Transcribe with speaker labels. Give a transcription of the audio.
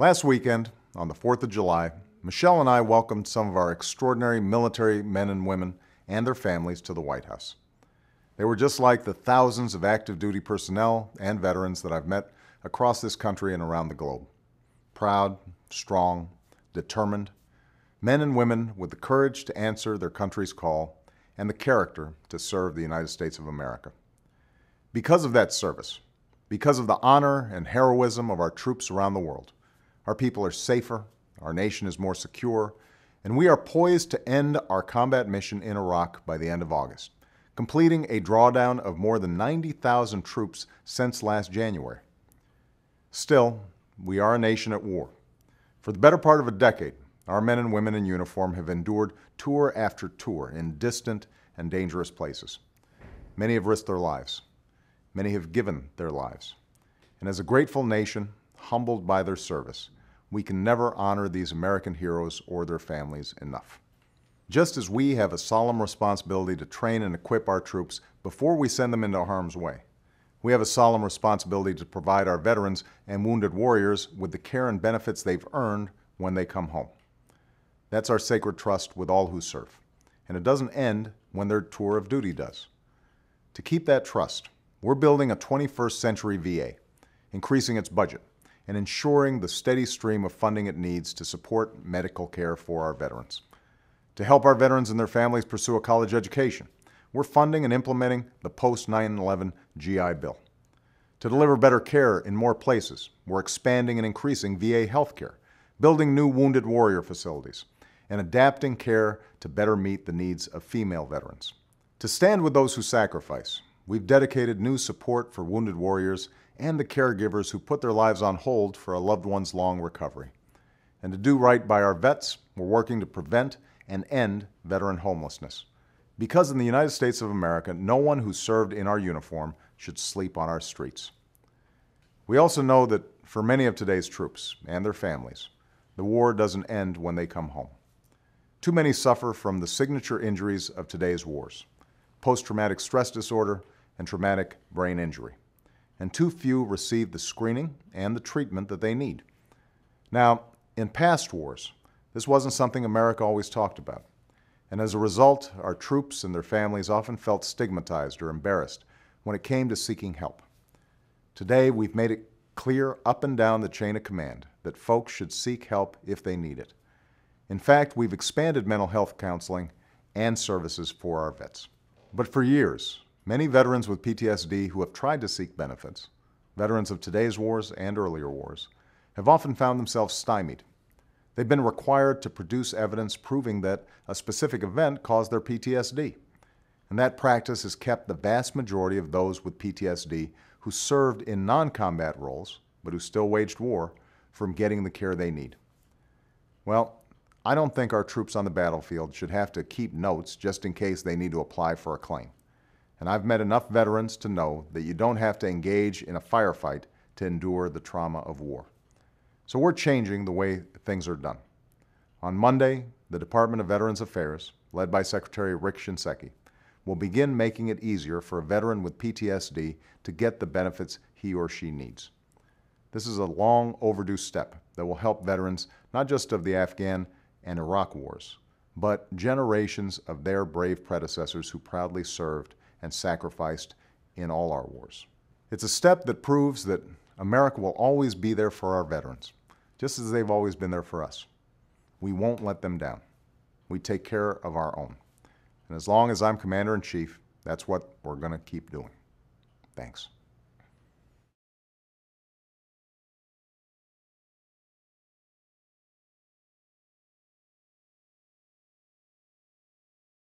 Speaker 1: Last weekend, on the 4th of July, Michelle and I welcomed some of our extraordinary military men and women and their families to the White House. They were just like the thousands of active duty personnel and veterans that I've met across this country and around the globe. Proud, strong, determined, men and women with the courage to answer their country's call and the character to serve the United States of America. Because of that service, because of the honor and heroism of our troops around the world, our people are safer, our nation is more secure, and we are poised to end our combat mission in Iraq by the end of August, completing a drawdown of more than 90,000 troops since last January. Still, we are a nation at war. For the better part of a decade, our men and women in uniform have endured tour after tour in distant and dangerous places. Many have risked their lives. Many have given their lives. And as a grateful nation, humbled by their service, we can never honor these American heroes or their families enough. Just as we have a solemn responsibility to train and equip our troops before we send them into harm's way, we have a solemn responsibility to provide our veterans and wounded warriors with the care and benefits they've earned when they come home. That's our sacred trust with all who serve, and it doesn't end when their tour of duty does. To keep that trust, we're building a 21st century VA, increasing its budget, and ensuring the steady stream of funding it needs to support medical care for our veterans. To help our veterans and their families pursue a college education, we're funding and implementing the post-9/11 GI Bill. To deliver better care in more places, we're expanding and increasing VA health care, building new wounded warrior facilities, and adapting care to better meet the needs of female veterans. To stand with those who sacrifice, we've dedicated new support for wounded warriors and the caregivers who put their lives on hold for a loved one's long recovery. And to do right by our vets, we're working to prevent and end veteran homelessness. Because in the United States of America, no one who served in our uniform should sleep on our streets. We also know that for many of today's troops and their families, the war doesn't end when they come home. Too many suffer from the signature injuries of today's wars: post-traumatic stress disorder and traumatic brain injury. And too few receive the screening and the treatment that they need. Now, in past wars, this wasn't something America always talked about. And as a result, our troops and their families often felt stigmatized or embarrassed when it came to seeking help. Today, we've made it clear up and down the chain of command that folks should seek help if they need it. In fact, we've expanded mental health counseling and services for our vets. But for years, many veterans with PTSD who have tried to seek benefits, veterans of today's wars and earlier wars, have often found themselves stymied. They've been required to produce evidence proving that a specific event caused their PTSD. And that practice has kept the vast majority of those with PTSD who served in non-combat roles, but who still waged war, from getting the care they need. Well, I don't think our troops on the battlefield should have to keep notes just in case they need to apply for a claim. And I've met enough veterans to know that you don't have to engage in a firefight to endure the trauma of war. So we're changing the way things are done. On Monday, the Department of Veterans Affairs, led by Secretary Ric Shinseki, will begin making it easier for a veteran with PTSD to get the benefits he or she needs. This is a long overdue step that will help veterans not just of the Afghan and Iraq Wars, but generations of their brave predecessors who proudly served and sacrificed in all our wars. It's a step that proves that America will always be there for our veterans, just as they've always been there for us. We won't let them down. We take care of our own. And as long as I'm Commander-in-Chief, that's what we're going to keep doing. Thanks.